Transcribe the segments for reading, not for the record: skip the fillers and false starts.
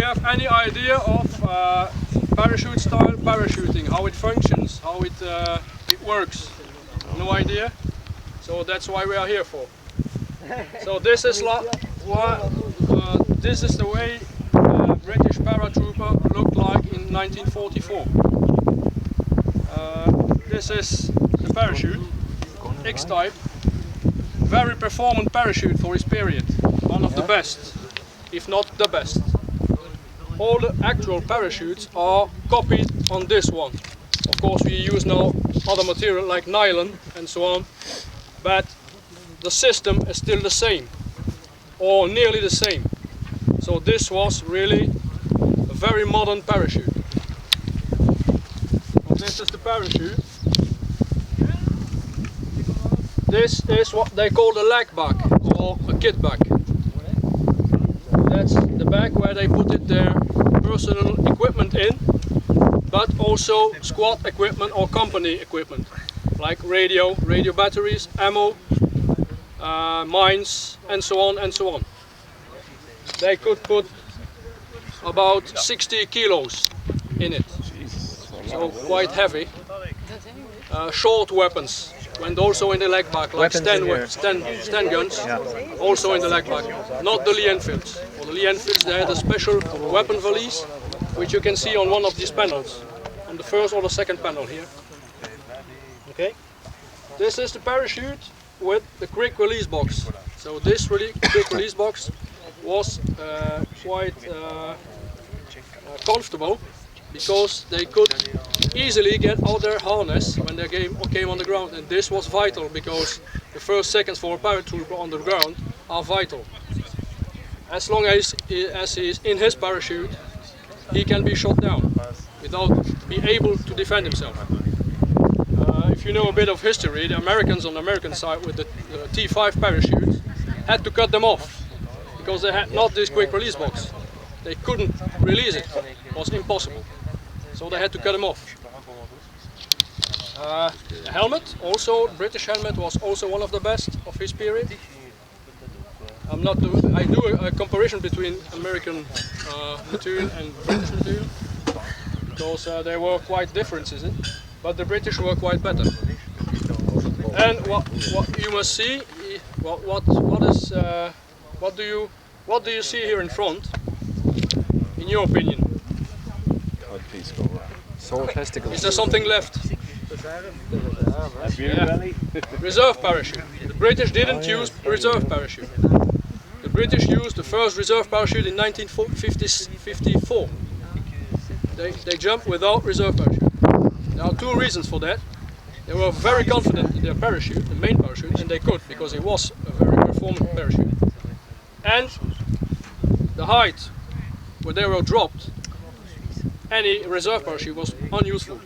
you have any idea of parachute style parachuting, how it functions, how it works? No idea? So that's why we are here for. So this is this is the way British paratrooper looked like in 1944. This is the parachute, X-type, very performant parachute for his period, one of the best, if not the best. All the actual parachutes are copied on this one. Of course we use now other material like nylon and so on, but the system is still the same, or nearly the same. So this was really a very modern parachute. Well, this is the parachute. This is what they call the leg bag, or a kit bag. That's the bag where they put their personal equipment in, but also squad equipment or company equipment, like radio batteries, ammo, mines, and so on and so on. They could put about 60 kilos in it, so quite heavy. Short weapons went also in the leg bag, like Sten guns, also in the leg bag. Not the Lee Enfields. For the Lee Enfields they had a special weapon valise, which you can see on one of these panels, on the first or the second panel here. Okay, this is the parachute with the quick release box. So this quick release box was quite comfortable, because they could easily get out their harness when they came on the ground, and this was vital because the first seconds for a paratrooper on the ground are vital. As long as he is in his parachute, he can be shot down without being able to defend himself. If you know a bit of history, the Americans on the American side with the T5 parachutes had to cut them off because they had not this quick release box. They couldn't release it, it was impossible. So they had to cut them off. The helmet, also British helmet, was also one of the best of his period. I do a comparison between American material and British material, because there were quite differences in it, but the British were quite better. And what you must see, what do you see here in front, in your opinion? Is there something left? Yeah. Reserve parachute. The British didn't use reserve parachute. The British used the first reserve parachute in 1954. They jumped without reserve parachute. There are two reasons for that. They were very confident in their parachute, the main parachute, and they could, because it was a very performant parachute. And the height where they were dropped, any reserve parachute was unuseful.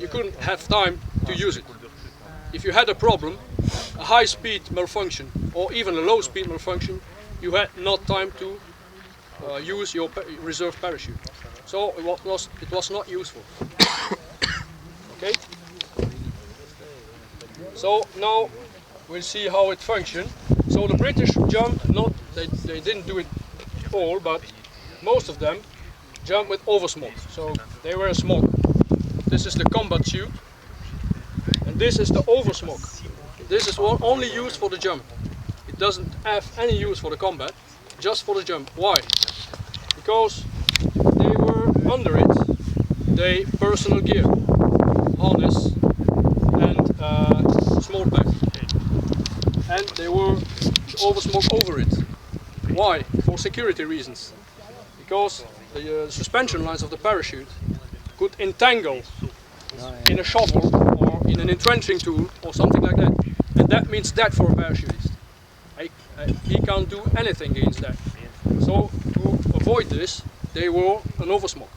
You couldn't have time to use it. If you had a problem, a high speed malfunction or even a low speed malfunction, you had not time to use your reserve parachute. So it was not useful. Okay? So now we'll see how it functioned. So the British jumped, they didn't do it all, but most of them jump with oversmock. So they wear a smock. This is the combat suit, and this is the oversmock. This is only used for the jump. It doesn't have any use for the combat, just for the jump. Why? Because they were under it, they personal gear, harness and small pack, and they were oversmock over it. Why? For security reasons. Because the suspension lines of the parachute could entangle in a shovel or in an entrenching tool or something like that. And that means death for a parachutist. He can't do anything against that. So to avoid this, they wore an oversmock,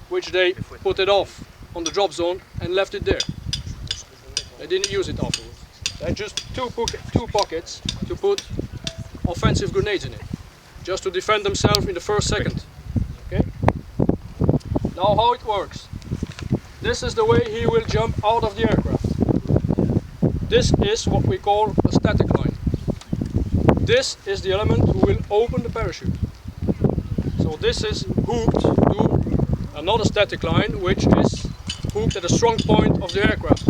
which they put it off on the drop zone and left it there. They didn't use it afterwards. They had just two pockets to put offensive grenades in it, just to defend themselves in the first second. Okay? Now how it works. This is the way he will jump out of the aircraft. This is what we call a static line. This is the element who will open the parachute. So So this is hooked to another static line, which is hooked at a strong point of the aircraft.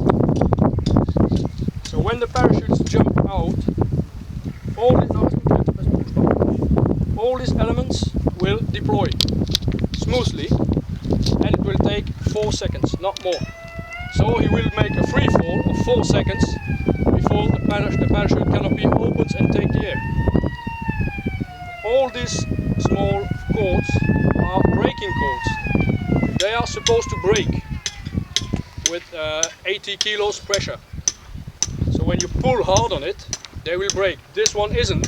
So when the parachutes jump out, all these elements will deploy smoothly, and it will take 4 seconds, not more. So he will make a free fall of 4 seconds before the parachute canopy opens and take the air. All these small cords are braking cords. They are supposed to brake with 80 kilos pressure. So when you pull hard on it, they will brake. This one isn't,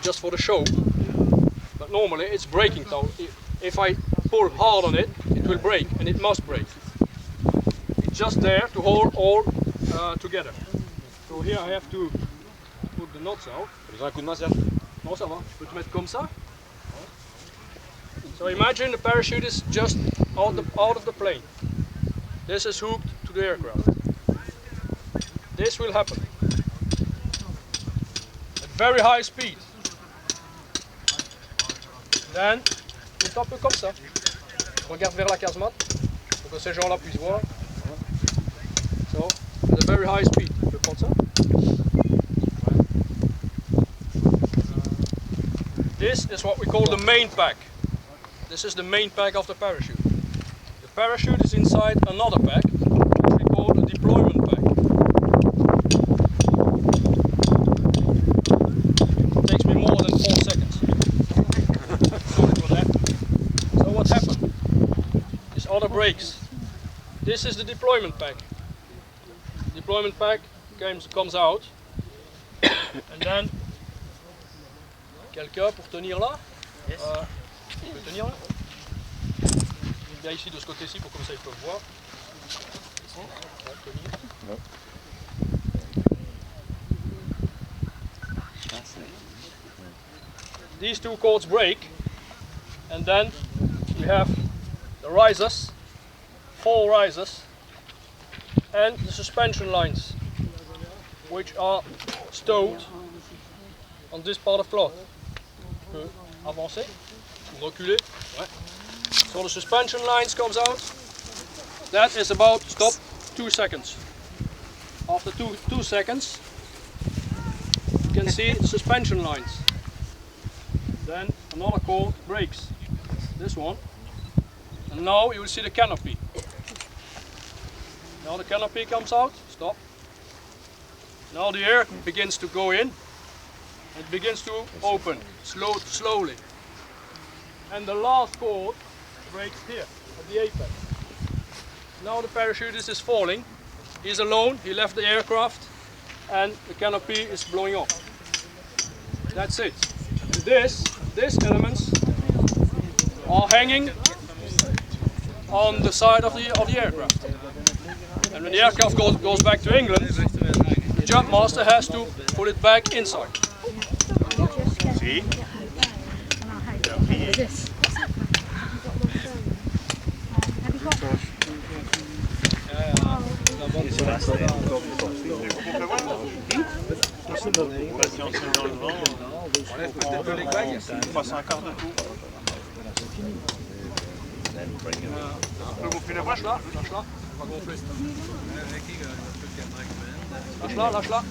just for the show, but normally it's braking tool. If I pull hard on it, it will brake, and it must brake. It's just there to hold all together. So here I have to put the knots out. Non, ça va. Je peux te mettre comme ça. So imagine the parachute is just out of the plane. This is hooked to the aircraft. This will happen at very high speed. Then, c'est un peu comme ça. Regarde vers la casemate pour que ces gens-là puissent voir. So, at a very high speed. Je peux prendre ça. This is what we call the main pack. This is the main pack of the parachute. The parachute is inside another pack, which we call the deployment pack. It takes me more than 4 seconds. Sorry for that. So what happened? These other brakes. This is the deployment pack. The deployment pack comes out, and then quelqu'un pour tenir là? Yes. Tu peux tenir là? Viens ici de ce côté-ci pour comme ça ils peuvent voir. No. These two cords break, and then we have the risers, 4 risers, and the suspension lines, which are stowed on this part of cloth. Avancer ou reculer. Ouais. So the suspension lines comes out. That is about, stop, 2 seconds. After 2 seconds, you can see the suspension lines. Then another cord breaks. This one. And now you will see the canopy. Now the canopy comes out. Stop. Now the air begins to go in. It begins to open slowly. And the last cord breaks here at the apex. Now the parachutist is falling. He's alone, he left the aircraft, and the canopy is blowing off. That's it. These elements are hanging on the side of the aircraft. And when the aircraft goes back to England, the jump master has to put it back inside. See? Lâche-la, pas gonfler. Lâche-la.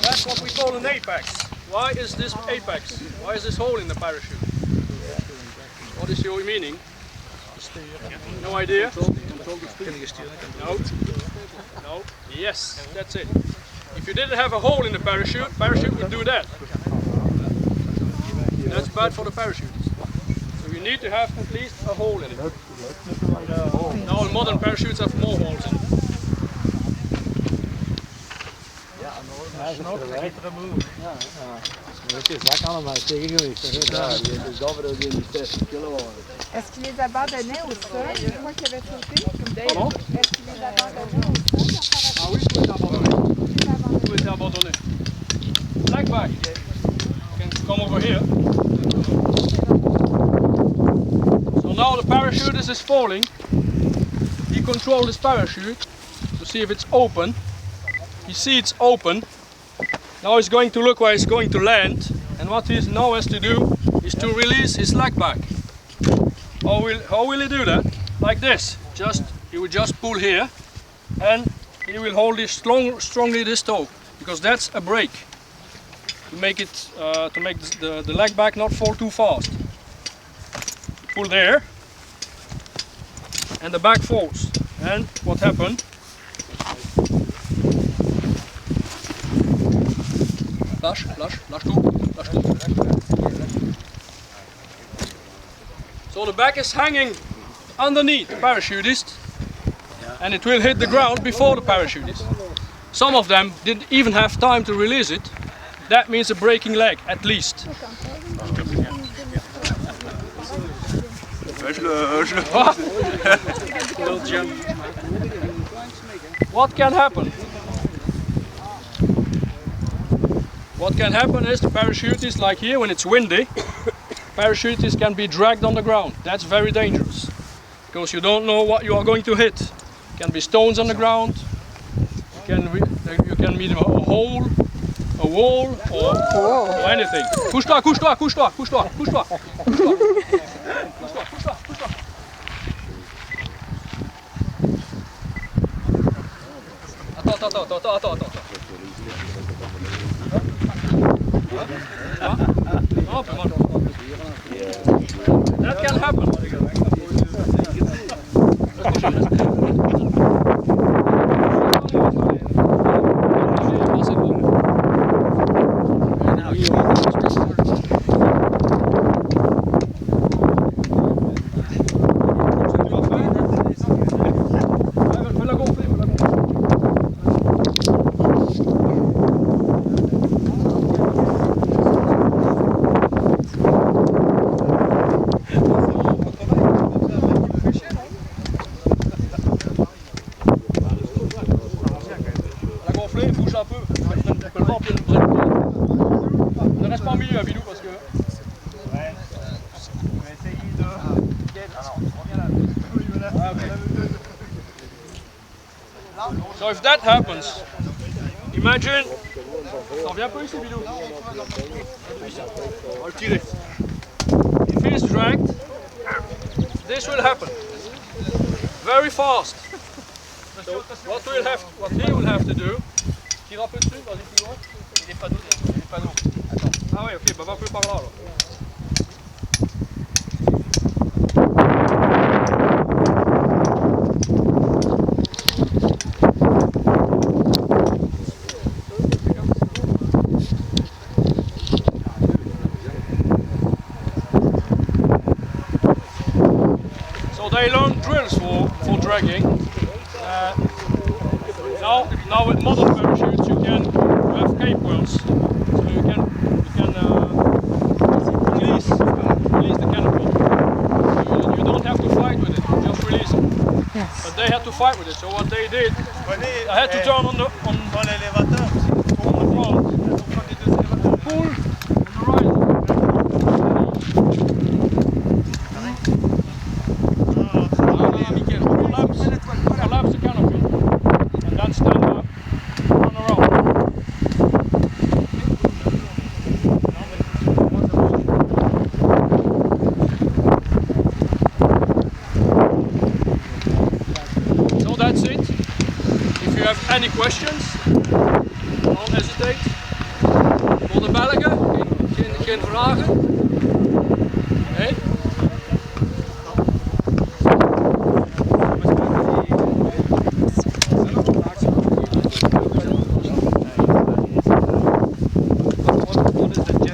That's what we call an apex. Why is this apex? Why is this hole in the parachute? What is your meaning? No idea? No? Yes, that's it. If you didn't have a hole in the parachute would do that. That's bad for the parachutist. So you need to have at least a hole in it. Now modern parachutes have more holes in it. Est-ce qu'il les abandonnait au sol une fois qu'il avait sauté? Pardon? Est-ce qu'il les abandonnait au sol? Ah oui, tout était abandonné. Tout était abandonné. Black bag. You can come over here. So now the parachutist is falling. He control this parachute to see if it's open. You see it's open. Now he's going to look where he's going to land, and what he now has to do is to release his leg back. How will he do that? Like this. He will just pull here, and he will hold this strongly this toe, because that's a brake. To make the leg back not fall too fast. Pull there, and the back falls. And what happened? Lash toe. So the back is hanging underneath the parachutist, and it will hit the ground before the parachutist. Some of them didn't even have time to release it. That means a breaking leg, at least. What can happen? What can happen is the parachutist, like here, when it's windy, parachutist can be dragged on the ground. That's very dangerous, because you don't know what you are going to hit. It can be stones on the ground, you can meet a hole, a wall, or anything. Couche-toi. Attends. That can happen. So if that happens, imagine. Reviens un peu ici, Bilou. If he is dragged, this will happen very fast. So what he will have to do. Tire un peu dessus, vas-y plus loin. Il est pas d'eau. Ah ouais, ok, bah va un peu par là alors. They learn drills for dragging. Now with modern parachutes you have cape wells, so you can release the canopy. You don't have to fight with it, you just release it. Yes. But they had to fight with it, so what they did, I had to turn on the front, pull on the right. Collapse the canopy, and then stand up, run around. So that's it. If you have any questions, don't hesitate. Voor de Belgen, geen vragen.